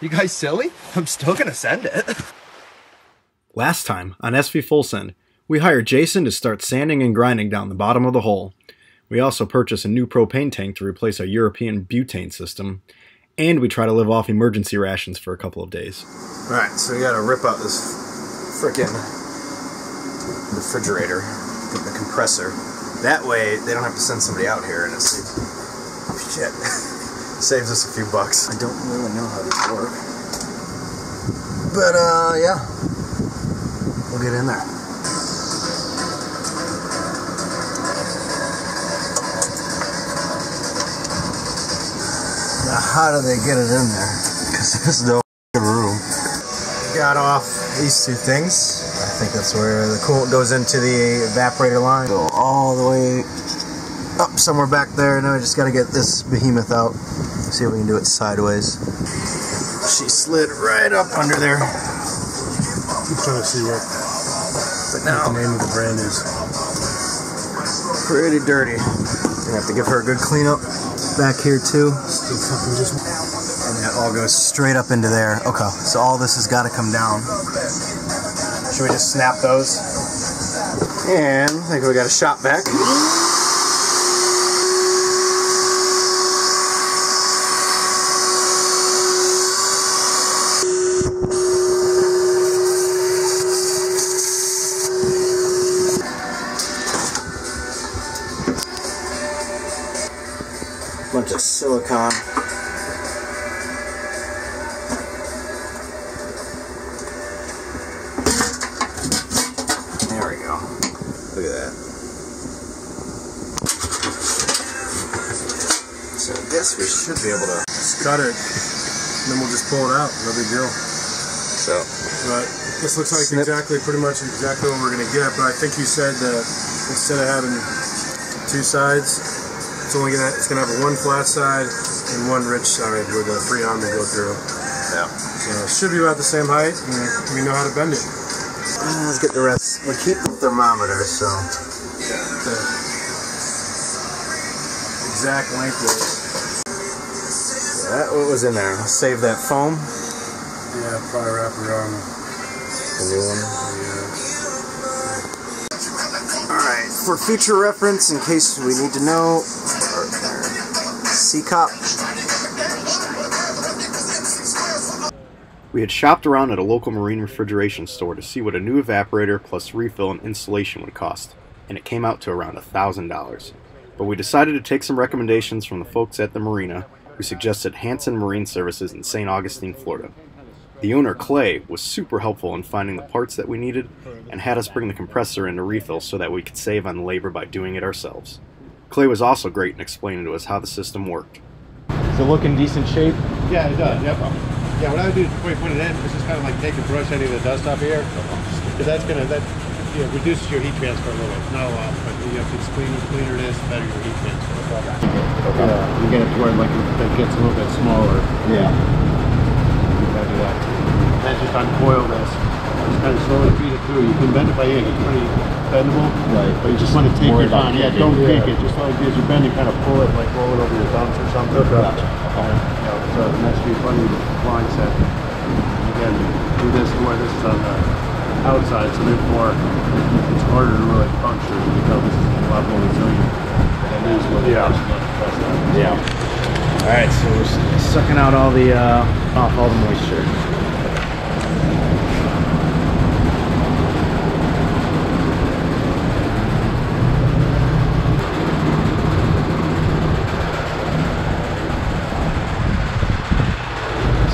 You guys silly? I'm still gonna send it. Last time, on SV Full Send, we hired Jason to start sanding and grinding down the bottom of the hole. We also purchased a new propane tank to replace our European butane system, and we try to live off emergency rations for a couple of days. Alright, so we gotta rip out this frickin' refrigerator, the compressor. That way, they don't have to send somebody out here and it's shit. Saves us a few bucks. I don't really know how these work. But, yeah. We'll get in there. Now, how do they get it in there? Because there's no room. Got off these two things. I think that's where the coolant goes into the evaporator line. Go all the way up somewhere back there. Now I just got to get this behemoth out. See if we can do it sideways. She slid right up under there. I'm trying to see what the name of the brand is. Pretty dirty. Gonna have to give her a good cleanup back here too. Still fucking just... And that all goes straight up into there. Okay, so all this has got to come down. Should we just snap those? And I think we got a shop vac. Bunch of silicone. There we go. Look at that. So I guess we should be able to Just cut it, and then we'll just pull it out. No big deal. so But this looks like Snip. pretty much exactly what we're gonna get. But I think you said that instead of having two sides, it's gonna have one flat side and one rich side where the freon will go through. yeah. So it should be about the same height, and we know how to bend it. Let's get the rest. We'll keep the thermometer, so The exact length is. that what was in there. Let's save that foam. Yeah, probably wrap it around The new one. the Alright, for future reference, in case we need to know, C-Cop. We had shopped around at a local marine refrigeration store to see what a new evaporator plus refill and installation would cost, and it came out to around $1,000. But we decided to take some recommendations from the folks at the marina who suggested Hansen Marine Services in St. Augustine, Florida. The owner, Clay, was super helpful in finding the parts that we needed and had us bring the compressor in to refill so that we could save on labor by doing it ourselves. Clay was also great in explaining to us how the system worked. Does it look in decent shape? Yeah, it does. Yep. Yeah, what I would do before you put it in is just kind of like take and brush any of the dust off here, because that reduces your heat transfer a little bit. Not a lot, but if it's cleaner it is, the better your heat transfer. Yeah, you get it to where like it gets a little bit smaller. Yeah. You gotta do that. Then just uncoil this. Just kind of slowly feed it through. You can bend it by hand. It's pretty bendable. Right. But you just want to take your time. Yeah, don't kick it. Just like as you bend, you kind of pull it, like roll it over your thumbs or something. Okay. So the next few funny line set. Again, do this to where this is on the outside, so therefore it's harder to really puncture because this is a lot more resilient. And it is what Yeah. Alright, so we're sucking out all the off all the moisture.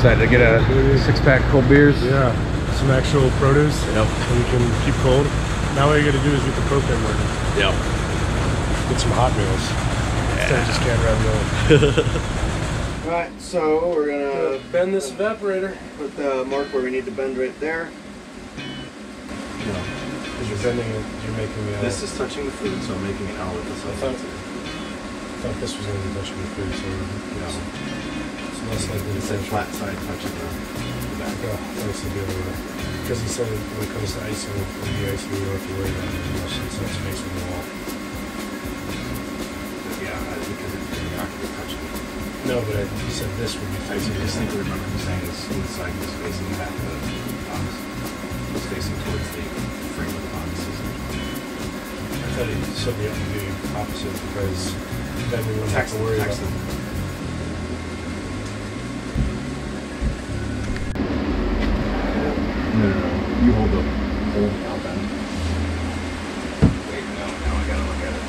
Decided to get a 6-pack cold beers. Yeah, some actual produce. Yep. And you can keep cold. Now what you gotta do is get the propane working. Yep. Get some hot meals. Instead of just canned ravioli. Alright, so we're gonna Bend this evaporator. put the mark where we need to bend right there. No, because you're bending it, you're making the This is touching the food, so I'm making an L with this. I thought this was going to be touching the food, so it's less likely to touch flat side touching the back. Yeah, it's the other way. Because he said when it comes to icing, when the icing, you don't have to worry about it unless it's some space on the wall. Yeah, because it's not going to be touching. No, but you said this would be I facing. distinctly remember you saying this inside was facing the back of the box. It was facing towards the frame of the box. I thought he said we have to be opposite because then we wouldn't have to worry about them. No. You hold the hole out then. Wait, no, now I gotta look at it.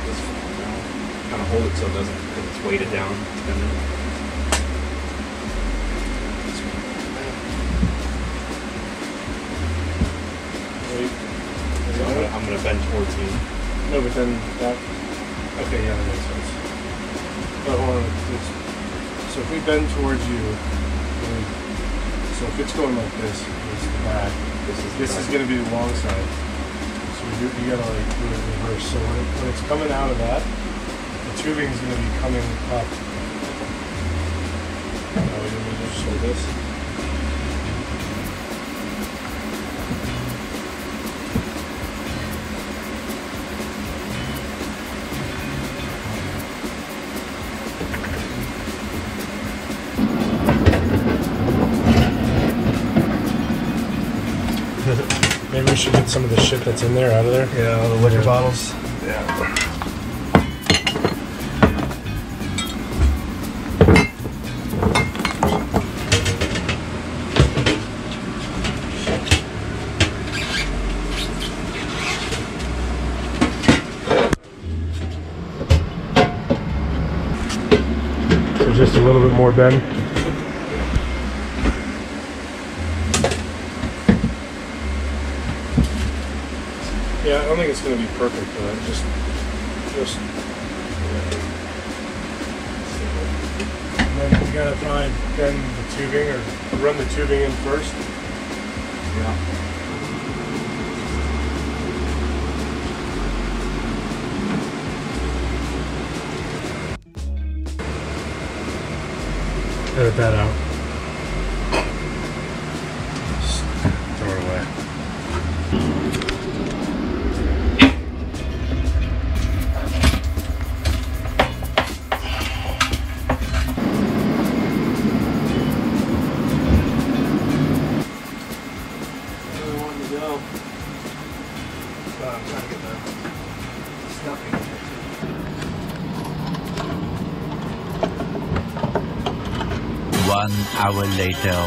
This one now. Kind of hold it so it doesn't, because it's weighted down. I'm gonna bend towards you. No, but then that. Okay, yeah, that makes sense. But hold on. So if we bend towards you, so if it's going like this, it's the back. This is going to be the long side. So you gotta like do it in reverse. So when it's coming out of that, the tubing is going to be coming up. Now we just hold this. Maybe we should get some of the shit that's in there out of there. Yeah, all the liquor bottles. Yeah. So just a little bit more bend. Yeah, I don't think it's going to be perfect, but just. And then you gotta try and bend the tubing or run the tubing in first. Yeah. Edit that out. Just throw it away. I'm trying to get the stuffing. 1 hour later.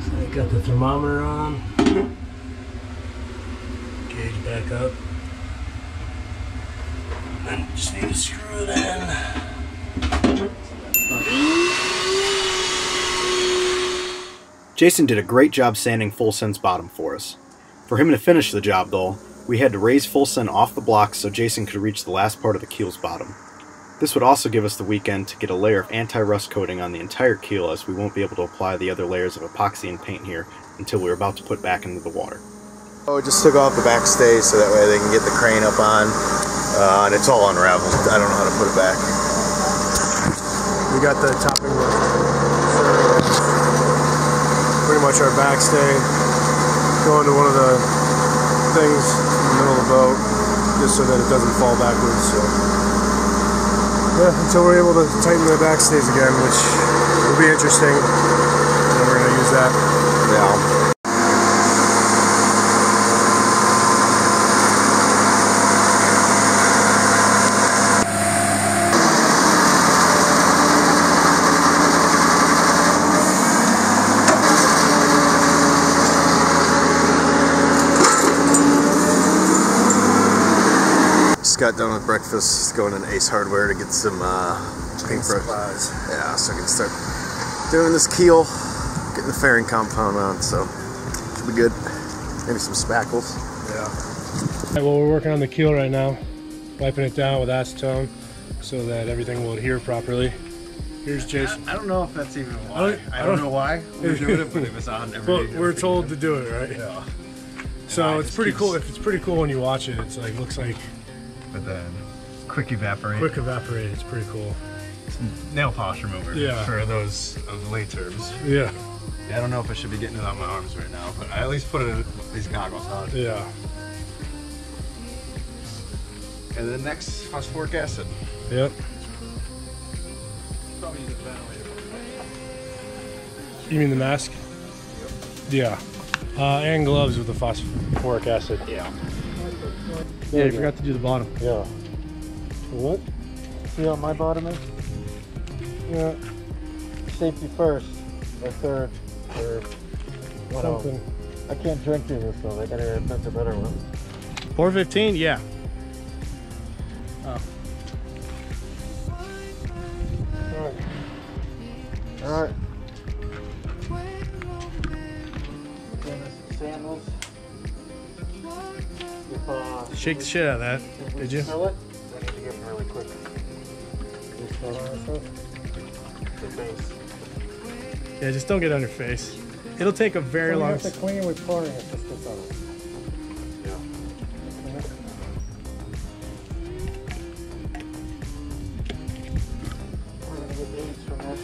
So I got the thermometer on. Gauge back up. And then just need to screw it in. Jason did a great job sanding full send's bottom for us. For him to finish the job though, we had to raise full send off the blocks so Jason could reach the last part of the keel's bottom. This would also give us the weekend to get a layer of anti-rust coating on the entire keel, as we won't be able to apply the other layers of epoxy and paint here until we're about to put back into the water. Oh, just took off the backstay so that way they can get the crane up on, and it's all unraveled. I don't know how to put it back. We got the topping work. Pretty much our backstay. Going to one of the things in the middle of the boat, just so that it doesn't fall backwards. So. Yeah, until we're able to tighten the backstays again, which will be interesting. And we're going to use that. Yeah. Just got done with breakfast, going to Ace Hardware to get some paintbrush. Yeah, so I can start doing this keel, getting the fairing compound on, so should be good. Maybe some spackles. Yeah. Well, we're working on the keel right now, wiping it down with acetone so that everything will adhere properly. Here's Jason. I don't know if that's even why. I don't know why we're doing it, but it was on every Well, we're told to do it, right? Yeah. So it's pretty cool. If it's pretty cool when you watch it, it's like looks like. But then quick evaporate. Quick evaporate. It's pretty cool. It's nail polish remover. Yeah. For those lay terms. Yeah. I don't know if I should be getting it on my arms right now, but I at least put these goggles on. Yeah. And then next, phosphoric acid. Yep. Probably use a ventilator. You mean the mask? Yep. Yeah. And gloves with the phosphoric acid. Yeah. Yeah, you forgot to do the bottom. Yeah. What? See how my bottom is? Yeah. Safety first, or third, or Something. I can't drink through this though. I gotta pick a better one. 415? Yeah. Oh. All right. Sandals. Shake the shit out of that. Did you? Smell it? I need to get them really quick. Just smell on myself. The face. Yeah, just don't get on your face. It'll take a very long time. You have to clean with chlorine if this gets on it. We're gonna get AIDS from this.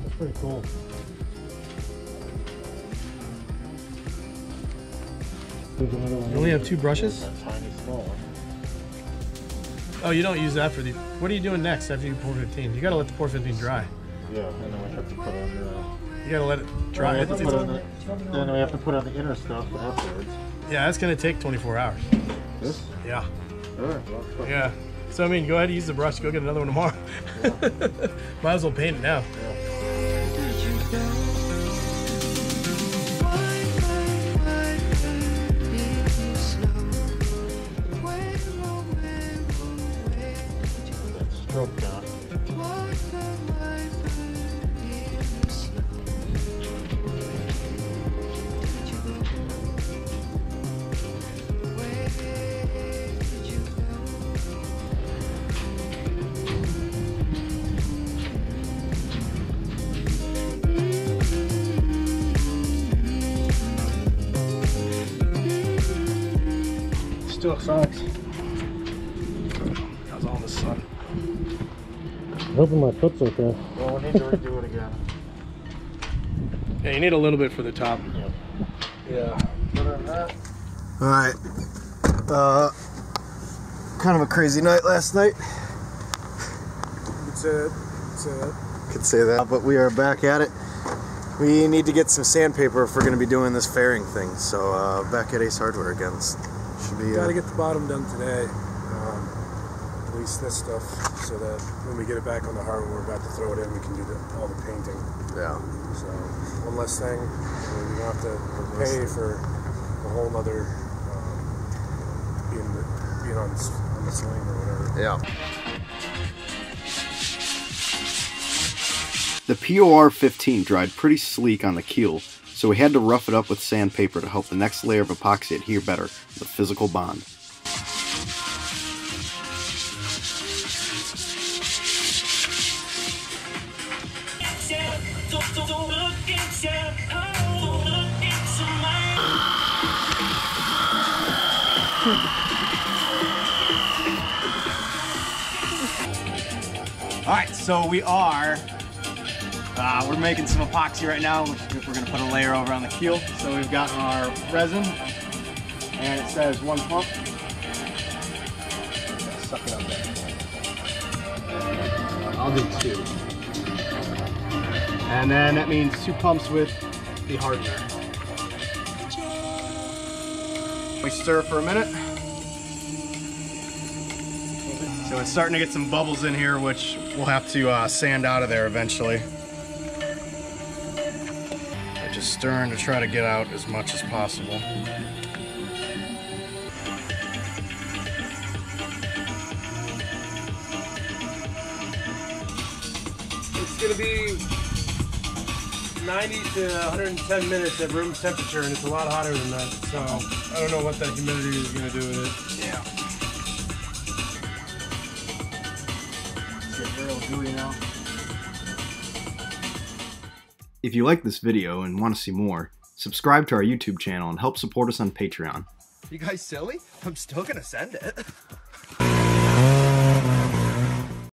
That's pretty cool. There's another one. You only have 2 brushes? That tiny small one. Oh, you don't use that for the... What are you doing next after you pour 15? You gotta let the pour 15 dry. Yeah, and then we have to put on You gotta let it dry. then we have to put on the inner stuff afterwards. Yeah, that's gonna take 24 hours. This? Yeah. Alright, well, Yeah. So I mean, go ahead and use the brush. Go get another one tomorrow. Might as well paint it now. stroke down. Still sucks. How's all the sun? I'm hoping my foot's okay. Well, we need to redo it again. Yeah, you need a little bit for the top. Yeah. Other than that, Alright. Kind of a crazy night last night. Could say that, but we are back at it. We need to get some sandpaper if we're going to be doing this fairing thing. So back at Ace Hardware again. Should be. Got to get the bottom done today. At least this stuff, so that when we get it back on the hardware, we're about to throw it in. We can do all the painting. Yeah. So one less thing. We don't have to pay for a whole nother being on the swing or whatever. Yeah. The POR-15 dried pretty sleek on the keel, so we had to rough it up with sandpaper to help the next layer of epoxy adhere better, the physical bond. Alright, so we are. We're making some epoxy right now. We're going to put a layer over on the keel. So we've got our resin, and it says 1 pump. Suck it up there. I'll do 2. And then that means 2 pumps with the hardener. We stir for a minute. So it's starting to get some bubbles in here, which we'll have to sand out of there eventually. Just stirring to try to get out as much as possible. It's going to be 90 to 110 minutes at room temperature, and it's a lot hotter than that. So I don't know what that humidity is going to do with it. Yeah. It's getting real gooey now. If you like this video and want to see more, subscribe to our YouTube channel and help support us on Patreon. You guys silly? I'm still gonna send it.